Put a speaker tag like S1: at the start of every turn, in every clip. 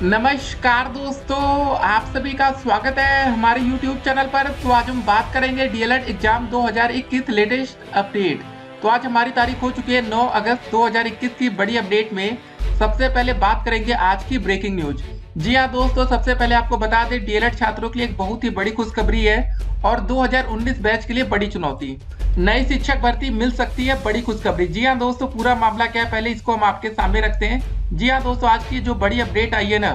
S1: नमस्कार दोस्तों, आप सभी का स्वागत है हमारे YouTube चैनल पर। तो आज हम बात करेंगे डीएलएड एग्जाम 2021 लेटेस्ट अपडेट। तो आज हमारी तारीख हो चुकी है 9 अगस्त 2021 की बड़ी अपडेट में सबसे पहले बात करेंगे आज की ब्रेकिंग न्यूज। जी हाँ दोस्तों, सबसे पहले आपको बता दें डीएलएड छात्रों के लिए एक बहुत ही बड़ी खुशखबरी है और 2019 बैच के लिए बड़ी चुनौती। नई शिक्षक भर्ती मिल सकती है, बड़ी खुशखबरी। जी हाँ दोस्तों, पूरा मामला क्या है पहले इसको हम आपके सामने रखते हैं। जी हाँ दोस्तों, आज की जो बड़ी अपडेट आई है ना,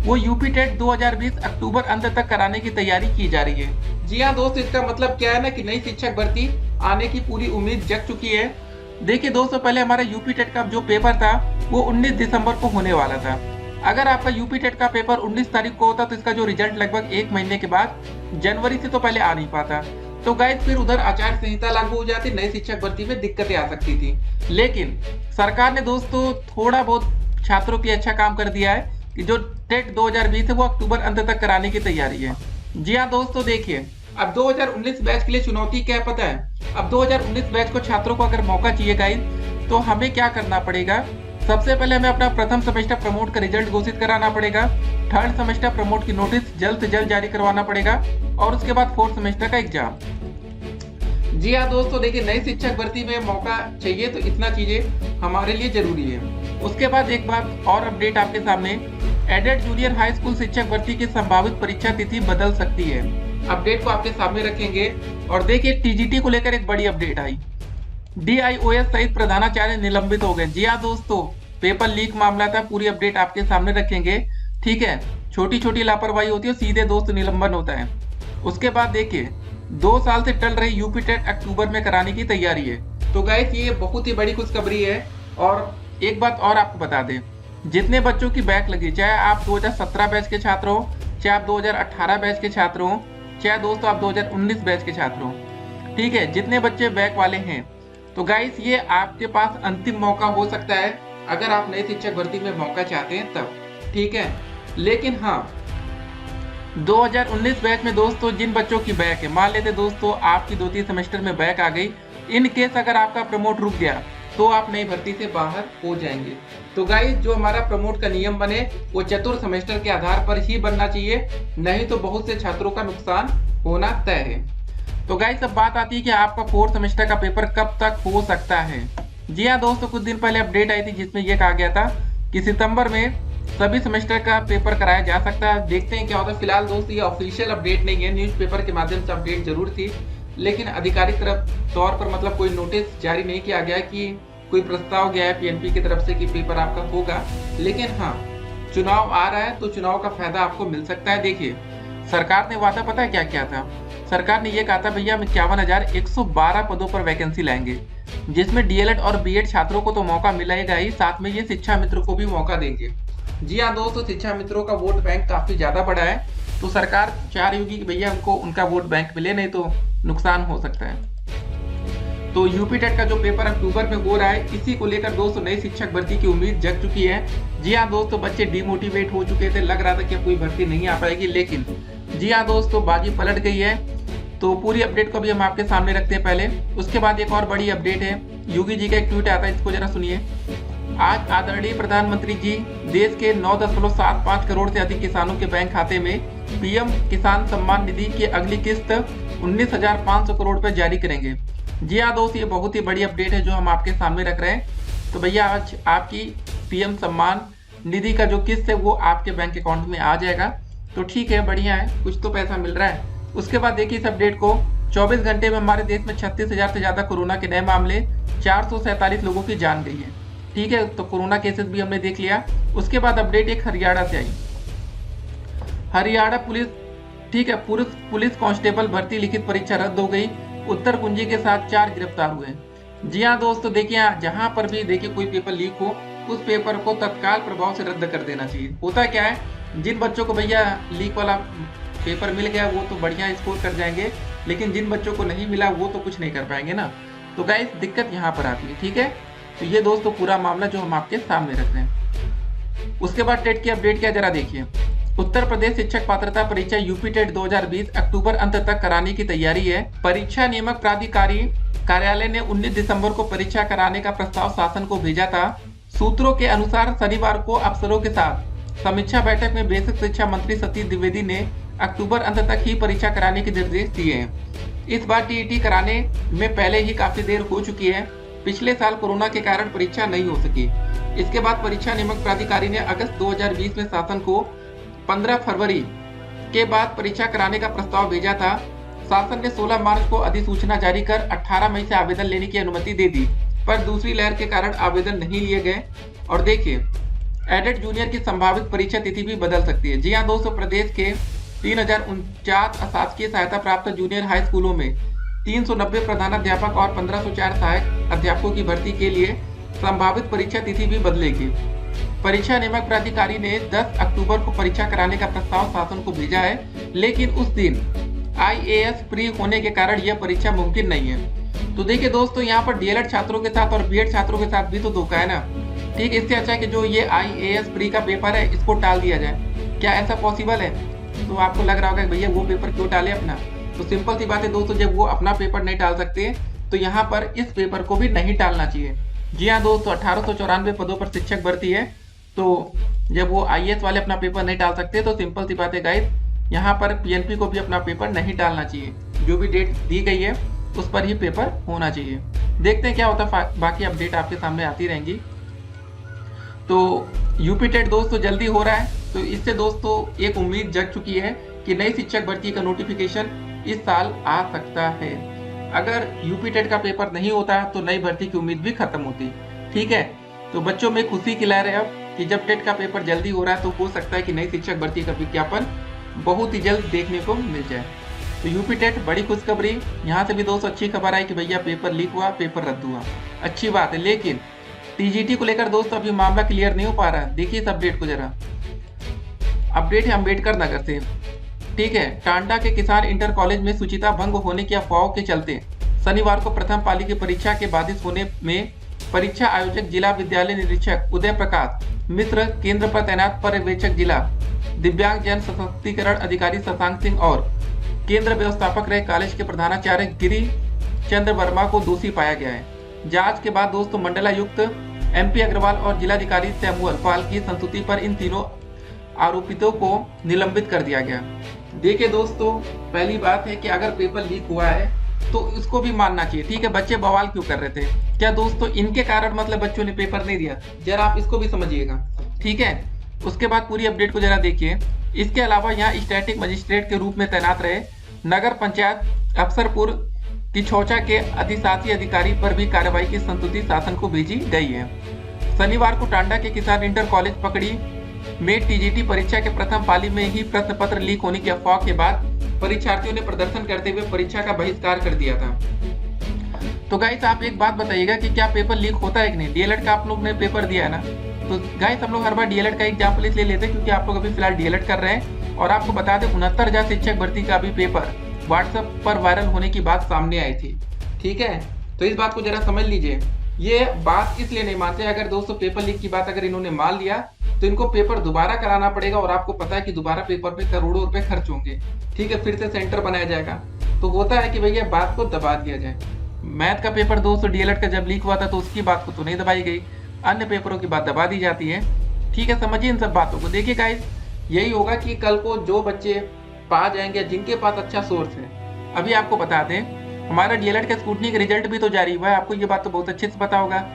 S1: वो यूपी टेट 2020 अक्टूबर अंत तक कराने की तैयारी की जा रही है। जी हाँ दोस्तों, इसका मतलब क्या है ना कि नई शिक्षक भर्ती आने की पूरी उम्मीद जग चुकी है। देखिए दोस्तों, पहले हमारा यूपी टेट का जो पेपर था वो 19 दिसंबर को होने वाला था। अगर आपका यूपी टेट का पेपर 19 तारीख को होता तो इसका जो रिजल्ट लगभग 1 महीने के बाद जनवरी से तो पहले आ नहीं पाता। तो गाइस फिर उधर आचार संहिता लागू हो जाती, नई शिक्षक भर्ती में दिक्कतें आ सकती थी। लेकिन सरकार ने दोस्तों थोड़ा बहुत छात्रों के लिए अच्छा काम कर दिया है कि जो टेट 2020 है वो अक्टूबर अंत तक कराने की तैयारी है। जी हाँ दोस्तों, देखिए अब 2019 बैच के लिए चुनौती क्या है पता है। अब 2019 बैच को छात्रों को अगर मौका चाहिए गाइस, तो हमें क्या करना पड़ेगा। सबसे पहले हमें अपना प्रथम सेमेस्टर प्रमोट का रिजल्ट घोषित कराना पड़ेगा। थर्ड सेमेस्टर प्रमोट की नोटिस जल्द से जल्द जारी करवाना पड़ेगा और उसके बाद फोर्थ सेमेस्टर का एग्जाम। जी हाँ दोस्तों, देखिए नई शिक्षक भर्ती में मौका चाहिए तो इतना चीजें हमारे लिए जरूरी है। उसके बाद एक बात और अपडेट आपके सामने, एडेड जूनियर हाई स्कूल शिक्षक भर्ती की संभावित परीक्षा तिथि बदल सकती है। अपडेट को आपके सामने रखेंगे। और देखिए टीजीटी को लेकर एक बड़ी अपडेट आई। डीआईओएस सहित प्रधानाचार्य निलंबित हो गए। जी हाँ दोस्तों, पेपर लीक मामला था, पूरी अपडेट आपके सामने रखेंगे। ठीक है, छोटी छोटी लापरवाही होती है, सीधे दोस्त निलंबन होता है। उसके बाद देखिए 2 साल से टल रही यूपी टेट अक्टूबर में कराने की तैयारी है। तो गाइस ये बहुत ही बड़ी खुशखबरी है। और एक बात और आपको बता दें, जितने बच्चों की बैक लगी, चाहे आप 2017 बैच के छात्र हो, चाहे आप 2018 बैच के छात्र हो, चाहे दोस्तों आप 2019 बैच के छात्र हो, ठीक है, जितने बच्चे बैक वाले हैं, तो गाइस ये आपके पास अंतिम मौका हो सकता है अगर आप नई शिक्षक भर्ती में मौका चाहते हैं तब। ठीक है, लेकिन हाँ 2019 बैच में दोस्तों जिन बच्चों की बैक है, मान लेते दोस्तों आपकी 2-3 सेमेस्टर में बैक आ गई, इन केस अगर आपका प्रमोट रुक गया तो आप नई भर्ती से बाहर हो जाएंगे। तो गाइस जो हमारा प्रमोट का नियम बने वो चतुर्थ सेमेस्टर के आधार पर ही बनना चाहिए, नहीं तो बहुत से छात्रों का नुकसान होना तय है। तो गाइस अब बात आती है कि आपका फोर्थ सेमेस्टर का पेपर कब तक हो सकता है। जी हाँ दोस्तों, कुछ दिन पहले अपडेट आई थी जिसमें यह कहा गया था कि सितंबर में सभी सेमेस्टर का पेपर कराया जा सकता है। देखते हैं क्या होता है। फिलहाल दोस्तों ये ऑफिशियल अपडेट नहीं है, न्यूज़पेपर के माध्यम से अपडेट जरूर थी, लेकिन आधिकारिक तौर पर मतलब कोई नोटिस जारी नहीं किया गया कि कोई प्रस्ताव गया है पीएनपी की तरफ से कि पेपर आपका होगा। लेकिन हाँ, चुनाव आ रहा है तो चुनाव का फायदा आपको मिल सकता है। देखिए सरकार ने वादा पता है क्या किया था। सरकार ने यह कहा था भैया हम 51,112 पदों पर वैकेंसी लाएंगे, जिसमें डीएलएड और बीएड छात्रों को तो मौका मिलेगा ही, साथ में ये शिक्षा मित्र को भी मौका देंगे। जी हाँ दोस्तों, शिक्षा मित्रों का वोट बैंक काफी ज्यादा बड़ा है, तो सरकार चाह रही होगी कि भैया हमको उनका वोट बैंक मिले, नहीं तो नुकसान हो सकता है। तो यूपी टेट का जो पेपर अक्टूबर में हो रहा है, इसी को लेकर दोस्तों नई शिक्षक भर्ती की उम्मीद जग चुकी है। जी हाँ दोस्तों, बच्चे डिमोटिवेट हो चुके थे, लग रहा था कि कोई भर्ती नहीं आ पाएगी, लेकिन जी हाँ दोस्तों बाजी पलट गई है। तो पूरी अपडेट को भी हम आपके सामने रखते हैं पहले। उसके बाद एक और बड़ी अपडेट है, योगी जी का एक ट्वीट आता है, इसको जरा सुनिए। आज आदरणीय प्रधानमंत्री जी देश के 9.75 करोड़ से अधिक किसानों के बैंक खाते में पीएम किसान सम्मान निधि की अगली किस्त 19,500 करोड़ पर जारी करेंगे। जी हाँ दोस्त, ये बहुत ही बड़ी अपडेट है जो हम आपके सामने रख रहे हैं। तो भैया आज आपकी पीएम सम्मान निधि का जो किस्त है वो आपके बैंक अकाउंट में आ जाएगा। तो ठीक है, बढ़िया है, कुछ तो पैसा मिल रहा है। उसके बाद देखिए इस अपडेट को, 24 घंटे में हमारे देश में 36,000 से ज्यादा कोरोना के नए मामले, 447 लोगों की जान गई है। ठीक है, तो कोरोना केसेस भी हमने देख लिया। उसके बाद अपडेट एक हरियाणा से आई। हरियाणा पुलिस, ठीक है, पुलिस कांस्टेबल भर्ती लिखित परीक्षा रद्द हो गई, उत्तर कुंजी के साथ 4 गिरफ्तार हुए। जी हाँ दोस्तों, देखिए जहां पर भी देखिए कोई पेपर लीक हो, उस पेपर को तत्काल प्रभाव से रद्द कर देना चाहिए। होता क्या है, जिन बच्चों को भैया लीक वाला पेपर मिल गया वो तो बढ़िया स्कोर कर जाएंगे, लेकिन जिन बच्चों को नहीं मिला वो तो कुछ नहीं कर पाएंगे ना। तो गाइस दिक्कत यहाँ पर आती है। ठीक है, तो ये दोस्तों पूरा मामला जो हम आपके सामने रख रहे हैं। उसके बाद टेट की अपडेट क्या जरा देखिए। उत्तर प्रदेश शिक्षक पात्रता परीक्षा यूपी टेट 2020 अक्टूबर अंत तक कराने की तैयारी है। परीक्षा नियामक प्राधिकारी कार्यालय ने 19 दिसंबर को परीक्षा कराने का प्रस्ताव शासन को भेजा था। सूत्रों के अनुसार शनिवार को अफसरों के साथ समीक्षा बैठक में बेसिक शिक्षा मंत्री सतीश द्विवेदी ने अक्टूबर अंत तक ही परीक्षा कराने के निर्देश दिए हैं। इस बार टीईटी कराने में पहले ही काफी देर हो चुकी है। पिछले साल कोरोना के कारण परीक्षा नहीं हो सकी। इसके बाद परीक्षा नियामक प्राधिकारी ने अगस्त 2020 में शासन को 15 फरवरी के बाद परीक्षा कराने का प्रस्ताव भेजा था। शासन ने 16 मार्च को अधिसूचना जारी कर 18 मई से आवेदन लेने की अनुमति दे दी, पर दूसरी लहर के कारण आवेदन नहीं लिए गए। और देखिए, एडेड जूनियर की संभावित परीक्षा तिथि भी बदल सकती है। जी हाँ दोस्तों, प्रदेश के 3049 अशासकीय सहायता प्राप्त जूनियर हाई स्कूलों में 390 प्रधानाध्यापक और 1504 सहायक अध्यापकों की भर्ती के लिए संभावित परीक्षा तिथि भी बदलेगी। परीक्षा नियामक प्राधिकारी ने 10 अक्टूबर को परीक्षा कराने का प्रस्ताव शासन को भेजा है, लेकिन उस दिन IAS प्री होने के कारण यह परीक्षा मुमकिन नहीं है। तो देखिए दोस्तों, यहाँ पर डीएलएड छात्रों के साथ और बीएड छात्रों के साथ भी तो धोखा है ना। ठीक, इससे अच्छा है कि जो ये IAS प्री का पेपर है इसको टाल दिया जाए। क्या ऐसा पॉसिबल है? तो आपको लग रहा होगा भैया वो पेपर क्यों टाले अपना। तो सिंपल सी बात है दोस्तों, जब वो अपना पेपर नहीं टाल सकते तो यहाँ पर इस पेपर को भी नहीं टालना चाहिए। जी हाँ दोस्तों, 1894 पदों पर शिक्षक भर्ती है। तो जब वो IAS वाले अपना पेपर नहीं टाल सकते तो सिंपल सी बात है गाइस, यहाँ पर PNP को भी अपना पेपर नहीं टालना चाहिए। जो भी डेट दी गई है उस पर ही पेपर होना चाहिए। देखते हैं क्या होता है, बाकी अपडेट आपके सामने आती रहेंगी। तो यूपी टेट दोस्तों जल्दी हो रहा है, तो इससे दोस्तों एक उम्मीद जग चुकी है कि नई शिक्षक भर्ती का नोटिफिकेशन इस साल आ सकता है। अगर यूपी टेट का पेपर नहीं होता तो नई भर्ती की उम्मीद भी खत्म होती। ठीक है, तो बच्चों में खुशी की लहर है अब कि जब टेट का पेपर जल्दी हो रहा है तो हो सकता है कि नई शिक्षक भर्ती का विज्ञापन बहुत ही जल्द देखने को मिल जाए। तो यूपी टेट बड़ी खुशखबरी। यहाँ से भी दोस्तों अच्छी खबर आई कि भैया पेपर लीक हुआ, पेपर रद्द हुआ, अच्छी बात है। लेकिन टीजीटी को लेकर दोस्तों अभी मामला क्लियर नहीं हो पा रहा है। देखिए इस अपडेट को जरा। अपडेट है अम्बेडकर नगर से। ठीक है, टांडा के किसान इंटर कॉलेज में शुचिता भंग होने की अफवाहों के चलते शनिवार को प्रथम पाली की परीक्षा के बाधित होने में परीक्षा आयोजक जिला विद्यालय निरीक्षक उदय प्रकाश मिश्र, केंद्र पर तैनात पर्यवेक्षक जिला दिव्यांग जन सशक्तिकरण अधिकारी शशांक सिंह और केंद्र व्यवस्थापक रहे कॉलेज के प्रधानाचार्य गिरी चंद्र वर्मा को दोषी पाया गया है। जांच के बाद दोस्तों मंडलायुक्त MP अग्रवाल और जिलाधिकारी सैमुअल पाल की संस्तुति पर इन तीनों आरोपितों को निलंबित कर दिया गया। देखिए दोस्तों, पहली बात है कि अगर पेपर लीक हुआ है तो इसको भी मानना चाहिए। ठीक है, बच्चे बवाल क्यों कर रहे थे? क्या दोस्तों इनके कारण मतलब बच्चों ने पेपर नहीं दिया? जरा आप इसको भी समझिएगा। ठीक है, उसके बाद पूरी अपडेट को जरा देखिए। इसके अलावा यहाँ स्टैटिक मजिस्ट्रेट के रूप में तैनात रहे नगर पंचायत अफसरपुर तिछौचा के अधिशासी अधिकारी पर भी कार्रवाई की संस्तुति शासन को भेजी गई है। शनिवार को टांडा के किसान इंटर कॉलेज पकड़ी में टीजीटी परीक्षा के प्रथम पाली में ही प्रश्न पत्र लीक होने की अफवाह के बाद परीक्षार्थियों ने प्रदर्शन करते हुए परीक्षा का बहिष्कार कर दिया था। तो गाइस आप एक बात बताइएगा कि क्या पेपर लीक होता है कि नहीं? डीएलएड का आप लोग ने पेपर दिया है ना, तो गाइस हम लोग हर बार डीएलएड का एग्जाम्पल इसलिए लेते हैं क्योंकि आप लोग अभी फिलहाल डीएलएड कर रहे हैं। और आपको बता दें 69,000 शिक्षक भर्ती का भी पेपर व्हाट्सएप पर वायरल होने की बात सामने आई थी। ठीक है, तो इस बात को जरा समझ लीजिए। ये बात इसलिए नहीं मानते, अगर दोस्तों पेपर लीक की बात अगर इन्होंने मान लिया तो इनको पेपर दोबारा कराना पड़ेगा और आपको पता है कि दोबारा पेपर पे करोड़ों रुपए खर्च होंगे। ठीक है, फिर से सेंटर बनाया जाएगा। तो होता है कि भैया बात को दबा दिया जाए। मैथ का पेपर दोस्तों डीएलएड का जब लीक हुआ था तो उसकी बात को तो नहीं दबाई गई, अन्य पेपरों की बात दबा दी जाती है। ठीक है, समझिए इन सब बातों को। देखिए गाइस, यही होगा कि कल को जो बच्चे पा जाएंगे जिनके पास अच्छा सोर्स है। अभी आपको बता दें हमारा डीएलएड का स्क्रूटनी का रिजल्ट भी तो जारी हुआ है, आपको ये बात तो बहुत अच्छे से पता होगा।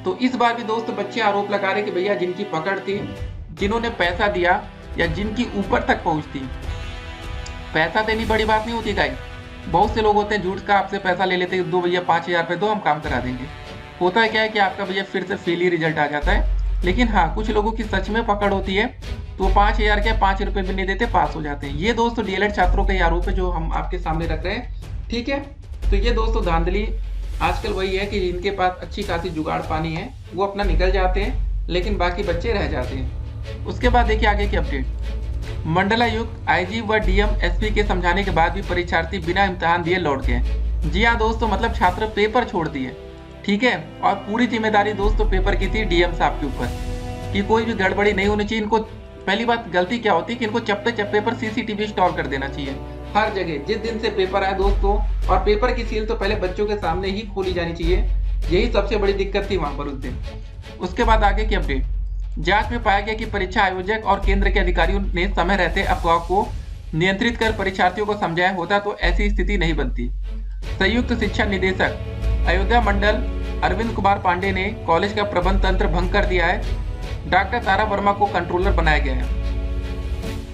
S1: तो इस बार भी दोस्तों बच्चे आरोप लगा रहे कि भैया जिनकी पकड़ थी, जिन्होंने पैसा दिया या जिनकी ऊपर तक पहुंच थी, पैसा देनी बड़ी बात नहीं होती गाइस। बहुत से लोग होते हैं झूठ का आपसे पैसा ले लेते हैं, दो भैया 5,000 रुपये दो हम काम करा देंगे। होता है क्या है कि आपका भैया फिर से फेल ही रिजल्ट आ जाता है। लेकिन हाँ, कुछ लोगों की सच में पकड़ होती है तो 5,000 क्या 5 रुपये भी नहीं देते, पास हो जाते हैं। ये दोस्तों डीएलएड छात्रों का ही आरोप है जो हम आपके सामने रख रहे हैं। ठीक है, तो ये दोस्तों धांधली आजकल वही है कि जिनके पास अच्छी खासी जुगाड़ पानी है वो अपना निकल जाते हैं, लेकिन बाकी बच्चे रह जाते हैं। उसके बाद देखिए आगे की अपडेट। मंडलायुक्त आईजी व डीएम एसपी के समझाने के बाद भी परीक्षार्थी बिना इम्तिहान दिए लौट गए। जी हाँ दोस्तों, मतलब छात्र पेपर छोड़ दिए। ठीक है, और पूरी जिम्मेदारी दोस्तों पेपर की थी डीएम साहब के ऊपर कि कोई भी गड़बड़ी नहीं होनी चाहिए। इनको पहली बात गलती क्या होती है कि इनको चप्पे चप्पे पर सीसीटीवी इंस्टॉल कर देना चाहिए हर जगह। जिस दिन से पेपर आए दोस्तों, और पेपर की सील तो पहले बच्चों के सामने ही खोली जानी चाहिए। यही सबसे बड़ी दिक्कत थी वहां पर उस दिन। उसके बाद आगे की अपडेट। जांच में पाया गया कि परीक्षा आयोजक और केंद्र के अधिकारियों ने समय रहते अफवाह को नियंत्रित कर परीक्षार्थियों को समझाया होता तो ऐसी स्थिति नहीं बनती। संयुक्त शिक्षा निदेशक अयोध्या मंडल अरविंद कुमार पांडे ने कॉलेज का प्रबंध तंत्र भंग कर दिया है। डॉक्टर तारा वर्मा को कंट्रोलर बनाया गया है।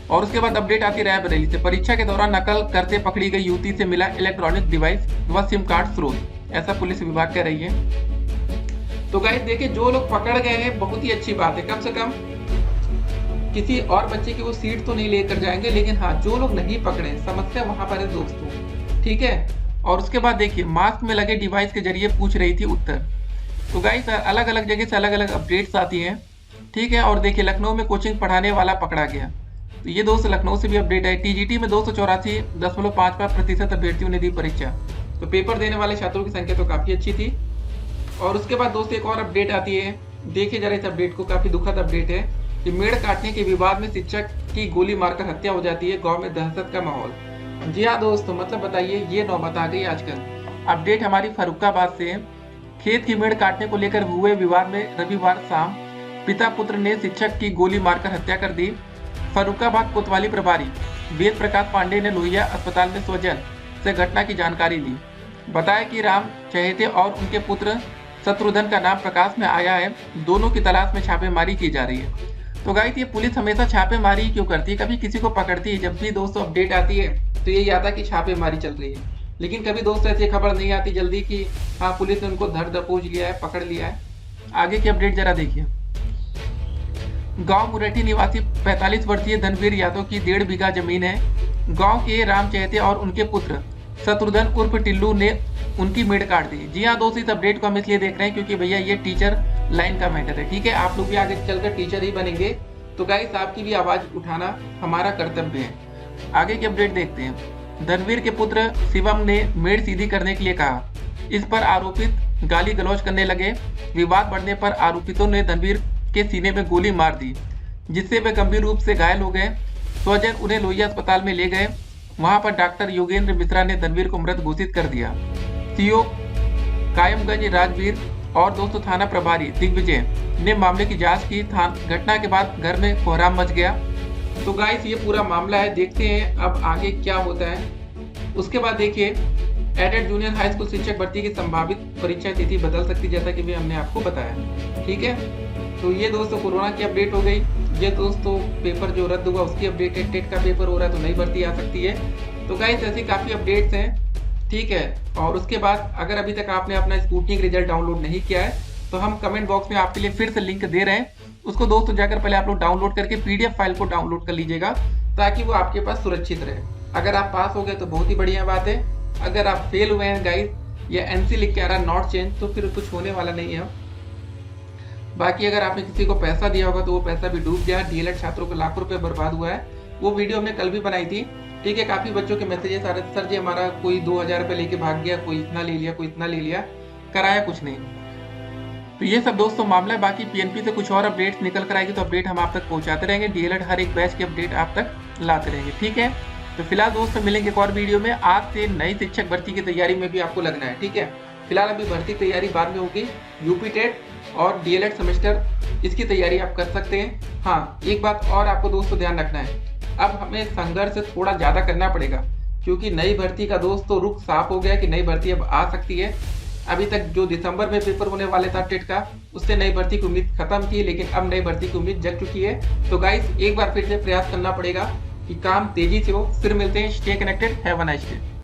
S1: और उसके बाद अपडेट आती रायबरेली से, परीक्षा के दौरान नकल करते पकड़ी गई युवती से मिला इलेक्ट्रॉनिक डिवाइस व सिम कार्ड स्रोत, ऐसा पुलिस विभाग कह रही है। तो गाइस देखिए, जो लोग पकड़ गए हैं बहुत ही अच्छी बात है, कम से कम किसी और बच्चे की वो सीट तो नहीं लेकर जाएंगे, लेकिन हाँ जो लोग नहीं पकड़े समस्या वहां पर है दोस्तों, ठीक है। और उसके बाद देखिए, मास्क में लगे डिवाइस के जरिए पूछ रही थी उत्तर। तो गाइस अलग अलग जगह से अलग अलग अपडेट्स आती हैं, ठीक है। और देखिए, लखनऊ में कोचिंग पढ़ाने वाला पकड़ा गया, तो ये दोस्त लखनऊ से भी अपडेट है। टीजीटी में 284.55% अभ्यर्थियों ने दी परीक्षा, तो पेपर देने वाले छात्रों की संख्या तो काफी अच्छी थी। और उसके बाद दोस्तों एक और अपडेट आती है, देखिए जरा इस अपडेट को, काफी दुखद अपडेट है कि मेड़ काटने के विवाद में शिक्षक की गोली मारकर हत्या हो जाती है, गांव में दहशत का माहौल। जी हाँ दोस्तों, मतलब बताइए, ये नौबत आ गई आजकल। अपडेट हमारी फर्रुखाबाद से, खेत की मेड़ काटने को लेकर हुए विवाद में रविवार शाम पिता पुत्र ने शिक्षक की गोली मारकर हत्या कर दी। फर्रुखाबाद कोतवाली प्रभारी वेद प्रकाश पांडे ने लोहिया अस्पताल में स्वजन से घटना की जानकारी दी। बताया कि राम चहेते और उनके पुत्र शत्रुघ्न का नाम प्रकाश में आया है, दोनों की तलाश में छापेमारी की जा रही है। तो गाइस ये पुलिस हमेशा छापेमारी क्यों करती है, कभी किसी को पकड़ती है, जब भी दोस्तों अपडेट आती है तो यही आता कि छापेमारी चल रही है, लेकिन कभी दोस्तों ऐसी खबर नहीं आती जल्दी कि हाँ पुलिस ने उनको धर दबोच लिया है, पकड़ लिया है। आगे की अपडेट जरा देखिए। गांव मुरेठी निवासी 45 वर्षीय धनवीर यादव की 1.5 बीघा जमीन है। गांव के राम चहेते और उनके पुत्र शत्रुघ्न उर्फ टिल्लू ने उनकी मेड़ काट दी। जी हाँ दोस्तों, इस अपडेट को हम इसलिए देख रहे हैं क्योंकि भैया ये टीचर लाइन का मैटर है, ठीक है। आप लोग भी आगे चलकर टीचर ही बनेंगे, तो गाइस आपकी भी आवाज उठाना हमारा कर्तव्य है। आगे की अपडेट देखते हैं। धनवीर के पुत्र शिवम ने मेड़ सीधी करने के लिए कहा, इस पर आरोपित गाली गलौज करने लगे। विवाद बढ़ने पर आरोपितों ने धनवीर के सीने में गोली मार दी, जिससे वे गंभीर रूप से घायल हो गए। स्वजन उन्हें लोहिया अस्पताल में ले गए। वहां पर डॉक्टर योगेंद्र मिश्रा ने धनवीर को मृत घोषित कर दिया। सीओ कायमगंज राजवीर और दोस्तों थाना प्रभारी दिग्विजय ने मामले की जांच की। घटना के बाद घर में कोहराम मच गया। तो गाइस ये पूरा मामला है, देखते हैं अब आगे क्या होता है। उसके बाद देखिए, एडेड जूनियर हाई स्कूल शिक्षक भर्ती की संभावित परीक्षा तिथि बदल सकती है, जैसा कि भी हमने आपको बताया, ठीक है। तो ये दोस्तों कोरोना की अपडेट हो गई। ये दोस्तों पेपर जो रद्द हुआ उसकी अपडेट है, टेट का पेपर हो रहा है तो नई भर्ती आ सकती है। तो गाइस ऐसी काफी अपडेट्स हैं, ठीक है। और उसके बाद अगर अभी तक आपने अपना स्कूटनिक रिजल्ट डाउनलोड नहीं किया है तो हम कमेंट बॉक्स में आपके लिए फिर से लिंक दे रहे हैं, उसको दोस्तों जाकर पहले आप लोग डाउनलोड करके पीडीएफ फाइल को डाउनलोड कर लीजिएगा, ताकि वो आपके पास सुरक्षित रहे। अगर आप पास हो गए तो बहुत ही बढ़िया बात है, अगर आप फेल हुए हैं गाइस या एनसी लिख के आ रहा है नॉट चेंज, तो फिर कुछ होने वाला नहीं है। बाकी अगर आपने किसी को पैसा दिया होगा तो वो पैसा भी डूब गया। डीएलएड छात्रों को लाखों रुपए बर्बाद हुआ है, वो वीडियो हमने कल भी बनाई थी, ठीक है। काफी बच्चों के मैसेजेस आ रहे थे, सर जी हमारा कोई 2000 रुपए लेके भाग गया, कोई इतना ले लिया, कोई इतना ले लिया, कराया कुछ नहीं। तो ये सब दोस्तों मामला है। बाकी पीएनपी से कुछ और अपडेट्स निकल कर आएगी तो अपडेट हम आप तक पहुंचाते रहेंगे। डीएलएड हर एक बैच की अपडेट आप तक लाते रहेंगे, ठीक है। तो फिलहाल दोस्तों मिलेंगे एक और वीडियो में। आज से नई शिक्षक भर्ती की तैयारी में भी आपको लगना है, ठीक है। फिलहाल अभी भर्ती तैयारी बाद में होगी, यूपी टेट और डीएलएड सेमेस्टर इसकी तैयारी आप कर सकते हैं। हाँ एक बात और आपको दोस्तों ध्यान रखना है, अब हमें संघर्ष थोड़ा ज्यादा करना पड़ेगा, क्योंकि नई भर्ती का दोस्तों रुख साफ हो गया कि नई भर्ती अब आ सकती है। अभी तक जो दिसंबर में पेपर होने वाले था टेट का, उससे नई भर्ती की उम्मीद खत्म थी, लेकिन अब नई भर्ती की उम्मीद जग चुकी है। तो गाइस एक बार फिर से प्रयास करना पड़ेगा कि काम तेजी से हो। फिर मिलते हैं, stay connected, have a nice day.